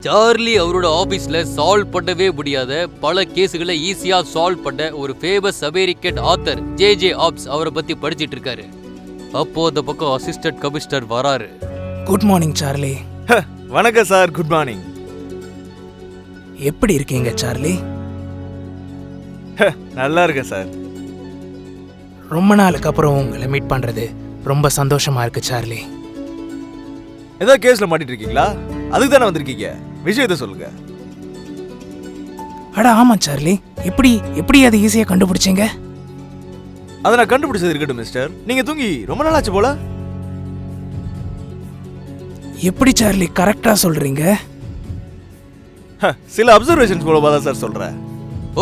Charlie அவரோட ஆபீஸ்ல solve பண்ணவே முடியாத பல கேஸுகளை ஈஸியா சால்வ் பண்ண ஒரு famous American author J apps அவரை பத்தி படிச்சிட்டு இருக்காரு. அப்போ அந்த பக்கம் அசிஸ்டன்ட் கமிஷனர் வராரு. Good morning Charlie. வணக்கம் சார், குட் மார்னிங். எப்படி இருக்கீங்க சார்லி? நல்லா இருக்கேன் சார். ரொம்ப நாளுக்கு அப்புறம் உங்களை மீட் பண்றது ரொம்ப சந்தோஷமா இருக்கு சார்லி. ஏதோ கேஸ்ல மாட்டிட்டு இருக்கீங்களா? அதுக்கு தானே வந்திருக்கீங்க, விஷயத்தை சொல்லுங்க. அட ஆமா சார்லி, எப்படி அதை ஈஸியா கண்டுபிடிச்சீங்க? அதை நான் கண்டுபிடிச்சது இருக்கட்டும் மிஸ்டர், நீங்க தூங்கி ரொம்ப நாளாச்சு போல. எப்படி சார்லி கரெக்டா சொல்றீங்க? சில அப்சர்வேஷன்ஸ் மூலமா தான் சார் சொல்றேன்.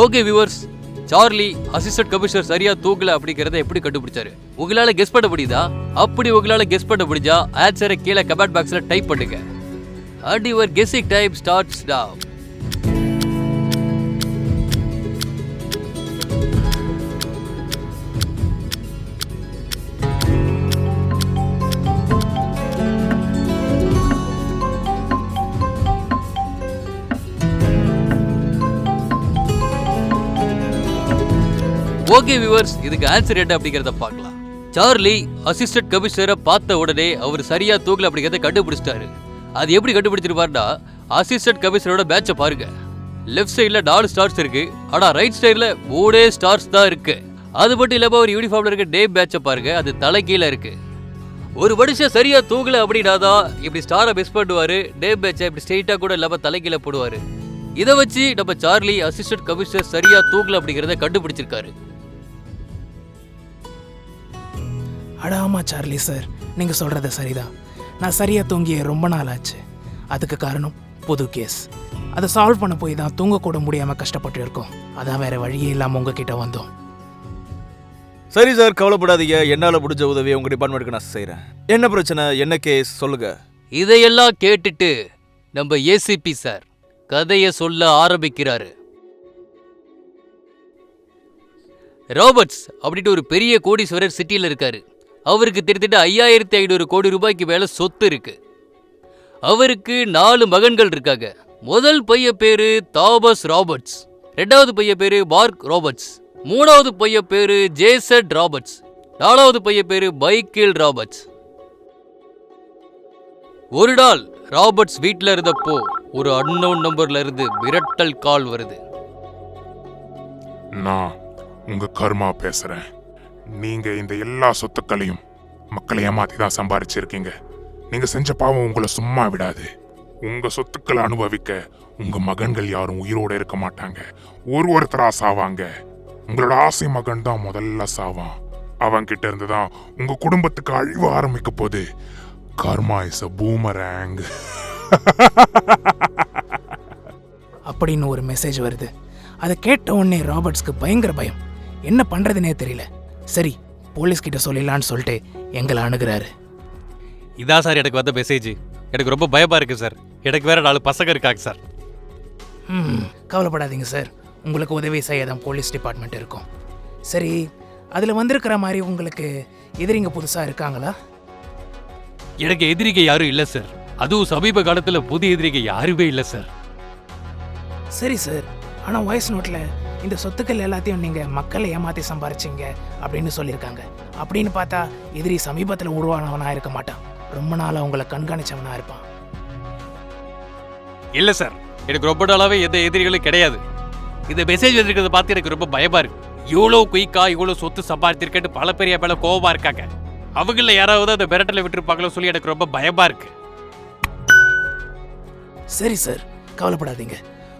Okay viewers, Charlie assistant commissioner சரியா தூக்கல அப்படிங்கறத எப்படி கண்டுபிடிச்சாரு? உங்களால கெஸ் பண்ண முடியுதா? அப்படி உங்களால கெஸ் பண்ண முடிஞ்சா ஆன்சரை கீழே கமெண்ட் பாக்ஸ்ல டைப் பண்ணுங்க. And your guessing time starts now. Okay viewers, இதுக்கு ஆன்சர் என்ன அப்படிங்கறத பார்க்கலாம். சார்லி அசிஸ்டன்ட் கமிஷனரை பார்த்த உடனே அவர் சரியா தூக்கல அப்படிங்கறத கண்டுபிடிச்சிட்டாரு. அது எப்படி கண்டுபிடிச்சிருப்பாருன்னா, அசிஸ்டன்ட் கமிஷனரோட பேட்சை பாருங்க. லெஃப்ட் சைடுல 4 ஸ்டார்ஸ் இருக்கு, ஆனா ரைட் சைடுல 3 ஸ்டார்ஸ் தான் இருக்கு. அது மட்டும் இல்லாம ஒரு யூனிஃபார்ம்ல இருக்க நேம் பேட்சை பாருங்க, அது தலைகீழ இருக்கு. ஒரு மனுஷன் சரியா தூங்கல அப்படின்னாதான் இப்படி ஸ்டாரை மிஸ் பண்ணுவாரு, நேம் பேட்சை இப்படி ஸ்ட்ரெயிட்டா கூட இல்லாம தலைகீழ போடுவாரு. இதை வச்சு நம்ம சார்லி அசிஸ்டன்ட் கமிஷனர் சரியா தூங்கல அப்படிங்கறத கண்டுபிடிச்சிருக்காரு. அட ஆமா சார்லி சார், நீங்க சொல்றது சரிதான். நான் சரியா தூங்கிய ரொம்ப நாள் ஆச்சு. அதுக்கு காரணம் புது கேஸ். அதை சால்வ் பண்ண போய் தான் தூங்க கூட முடியாம கஷ்டப்பட்டு இருக்கோம். அதான் வேற வழியே இல்லாம உங்ககிட்ட வந்தோம். சரி சார், கவலைப்படாதீங்க. என்னால முடிஞ்ச உதவியை உங்க டிபார்ட்மெண்ட்டுக்கு நான் செய்யறேன். என்ன பிரச்சனை, என்ன கேஸ் சொல்லுங்க. இதையெல்லாம் கேட்டுட்டு நம்ம ஏசிபி சார் கதையை சொல்ல ஆரம்பிக்கிறாரு. ராபர்ட்ஸ் அப்படின்ட்டு ஒரு பெரிய கோடீஸ்வரர் சிட்டியில் இருக்காரு. அவருக்கு கிட்டத்தட்ட 5500 கோடி ரூபாய்க்கு மேல சொத்து இருக்கு. அவருக்கு 4 மகன்கள் இருக்காங்க. முதல் பையன் பேரு தாமஸ் ராபர்ட்ஸ், 2வது பையன் பேரு மார்க் ராபர்ட்ஸ், 3வது பையன் பேரு ஜேசன் ராபர்ட்ஸ், 4வது பையன் பேரு மைக்கேல் ராபர்ட்ஸ். ஒரு நாள் ராபர்ட்ஸ் வீட்டில் இருந்தப்போ ஒரு அன்னோன் நம்பர்ல இருந்து மிரட்டல் கால் வருது. நான் உங்க கர்மா பேசுறேன். நீங்க இந்த எல்லா சொத்துக்களையும் மக்களை ஏமாத்தி தான் சம்பாரிச்சிருக்கீங்க. நீங்க செஞ்ச பாவம் உங்களை சும்மா விடாது. உங்க சொத்துக்களை அனுபவிக்க உங்க மகன்கள் யாரும் உயிரோட இருக்க மாட்டாங்க. ஒருத்தரா சாவாங்க. உங்களோட ஆசை மகன் தான் முதல்ல சாவான். அவன் கிட்ட இருந்துதான் உங்க குடும்பத்துக்கு அழிவு ஆரம்பிக்க போகுது. கர்மா இஸ் a boomerang. அப்படின்னு ஒரு மெசேஜ் வருது. அதை கேட்ட உடனே ராபர்ட்ஸ்க்கு பயங்கர பயம். என்ன பண்றதுனே தெரியல. சரி, போலீஸ் கிட்ட சொல்லிடலான்னு சொல்லிட்டு எங்களை அணுகிறாரு. இதான் சார் எனக்கு வந்த மெசேஜ். எனக்கு ரொம்ப பயமா இருக்கு சார். எனக்கு வேற 4 பசங்க இருக்காங்க சார். கவலைப்படாதீங்க சார், உங்களுக்கு உதவி செய்ய தான் போலீஸ் டிபார்ட்மெண்ட் இருக்கும். சரி, அதில் வந்திருக்கிற மாதிரி உங்களுக்கு எதிரிங்க புதுசாக இருக்காங்களா? எனக்கு எதிரிகை யாரும் இல்லை சார். அதுவும் சமீப காலத்தில் புது எதிரிகை யாருமே இல்லை சார். சரி சார், ஆனால் வாய்ஸ் நோட்டில் இந்த சொத்துக்கள் எல்லாத்தையும் நீங்கள் மக்களை ஏமாற்றி சம்பாரிச்சிங்க அப்படின்னு சொல்லியிருக்காங்க. அப்படின்னு பார்த்தா எதிரி சமீபத்தில் உருவானவனாக இருக்க மாட்டான். ரொம்ப நாளாக உங்களை கண்காணிச்சவனாக இருப்பான். இல்லை சார், எனக்கு ரொம்ப நாளாவே எந்த எதிரிகளும் கிடையாது. இந்த மெசேஜ் வந்திருக்கிறத பார்த்து எனக்கு ரொம்ப பயமா இருக்கு. இவ்வளோ குயிக்கா இவ்வளோ சொத்து சம்பாதிச்சிருக்கேன்னு பல பேர் மேலே கோபமா இருக்காங்க. அவங்கள யாராவது அந்த மிரட்டலை விட்டுருப்பாங்களோ சொல்லி எனக்கு ரொம்ப பயமா இருக்கு. சரி சார், கவலைப்படாதீங்க.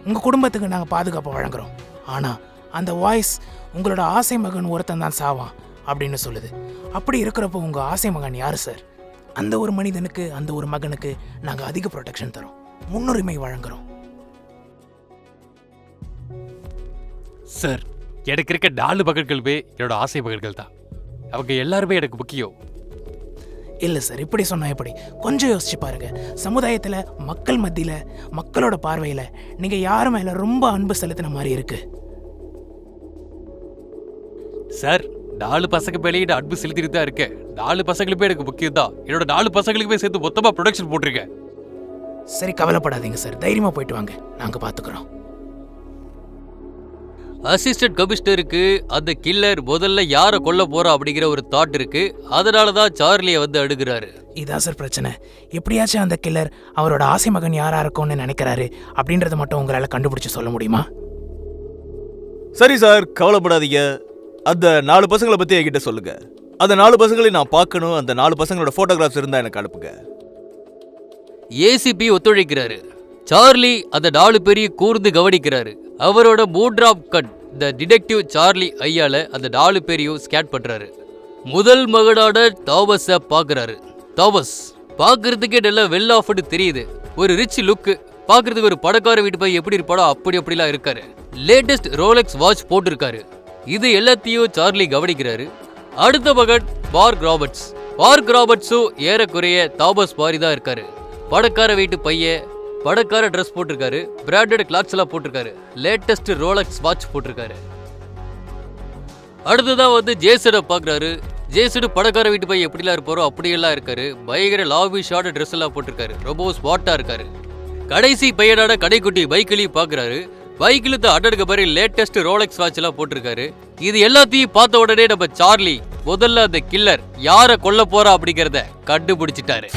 உங்கள் குடும்பத்துக்கு நாங்கள் பாதுகாப்பு வழங்குறோம். ஆனால் அந்த வாய்ஸ் உங்களோட ஆசை மகன் ஒருத்தன் தான் சாவான் அப்படின்னு சொல்லுது. அப்படி இருக்கிறப்போ உங்கள் ஆசை மகன் யார் சார்? அந்த ஒரு மனிதனுக்கு, அந்த ஒரு மகனுக்கு நாங்கள் அதிக ப்ரொடெக்ஷன் தரோம், முன்னுரிமை வழங்குறோம். சார், எனக்கு இருக்க 4 மகன்களுமே என்னோட ஆசை மகன்கள் தான். அவங்க எல்லாருமே எனக்கு முக்கியம். இல்லை சார், இப்படி சொன்னா எப்படி? கொஞ்சம் யோசிச்சு பாருங்க. சமுதாயத்தில், மக்கள் மத்தியில், மக்களோட பார்வையில் நீங்கள் யார் மேலே ரொம்ப அன்பு செலுத்தின மாதிரி இருக்கு? சார், 4 பசங்க மேலேயே நான் அன்பு செலுத்திட்டு தான் இருக்கேன். 4 பசங்களுமே எனக்கு முக்கியம் தான். என்னோட 4 பசங்களுக்குமே சேர்த்து மொத்தமாக ப்ரொடக்ஷன் போட்டிருக்கேன். சரி, கவலைப்படாதீங்க சார். தைரியமா போயிட்டு வாங்க, நாங்க பாத்துக்கிறோம். அசிஸ்டன்ட் கமிஷனருக்கு அந்த கில்லர் முதல்ல யாரை கொல்ல போறா அப்படிங்கிற ஒரு தாட் இருக்கு. அதனாலதான் சார்லியை வந்து அணுகுறாரு. இதான் சார் பிரச்சனை. எப்படியாச்சும் அந்த கில்லர் அவரோட ஆசை மகன் யாரா இருக்கும்னு நினைக்கிறாரு அப்படின்றத மட்டும் உங்களால கண்டுபிடிச்சு சொல்ல முடியுமா? சரி சார், கவலைப்படாதீங்க. அந்த 4 பசங்களை பத்தி என்கிட்ட சொல்லுங்க. அந்த 4 பசங்களையும் நான் பார்க்கணும். அந்த 4 பசங்களோட போட்டோகிராஃப்ஸ் இருந்தா எனக்கு அனுப்புங்க. ஏசிபி ஒத்துழைக்கிறாரு. சார்லி அந்த 4 பேரையும் கூர்ந்து கவனிக்கிறாரு. அவரோட 3ஆம் கண் இந்த டிடெக்டிவ் சார்லி ஐயால அந்த 4 பேரையும் ஸ்கேன் பண்றாரு. முதல் மகனான தாமஸ பாக்குறாரு. தாமஸ் பாக்குறதுக்கே நல்ல வெல் ஆஃப்னு தெரியுது. ஒரு ரிச் லுக், பாக்குறதுக்கு ஒரு பணக்கார வீட்டு போய் எப்படி இருப்பாடோ அப்படிலாம் இருக்காரு. லேட்டஸ்ட் ரோலெக்ஸ் வாட்ச் போட்டிருக்காரு. இது எல்லாத்தையும் சார்லி கவனிக்கிறாரு. அடுத்த மகன் மார்க் ராபர்ட்ஸ். மார்க் ராபர்ட்ஸும் ஏறக்குறைய தாமஸ் மாதிரி தான் இருக்காரு. பணக்கார வீட்டு பையன், பணக்கார ட்ரெஸ் போட்டிருக்காரு, பிராண்டட் கிளாத்ஸ் எல்லாம் போட்டிருக்காரு, லேட்டஸ்ட் ரோலெக்ஸ் வாட்ச் போட்டிருக்காரு. அடுத்ததான் வந்து ஜேசனை பாக்குறாரு. ஜேசனு பணக்கார வீட்டு பையன் எப்படிலாம் இருப்பாரோ அப்படியெல்லாம் இருக்காரு. பயங்கர லாவி ஷார்ட் ட்ரெஸ் எல்லாம் போட்டிருக்காரு. ரொம்ப ஸ்மார்ட்டா இருக்காரு. கடைசி பையனான கடைக்குட்டி பைக்கிலையும் பாக்குறாரு. பைக்கில் அடடுக்க மாதிரி லேட்டஸ்ட் ரோலெக்ஸ் வாட்ச் எல்லாம் போட்டிருக்காரு. இது எல்லாத்தையும் பார்த்த உடனே நம்ம சார்லி முதல்ல அந்த கில்லர் யாரை கொல்ல போறா அப்படிங்கறத கண்டுபிடிச்சிட்டாரு.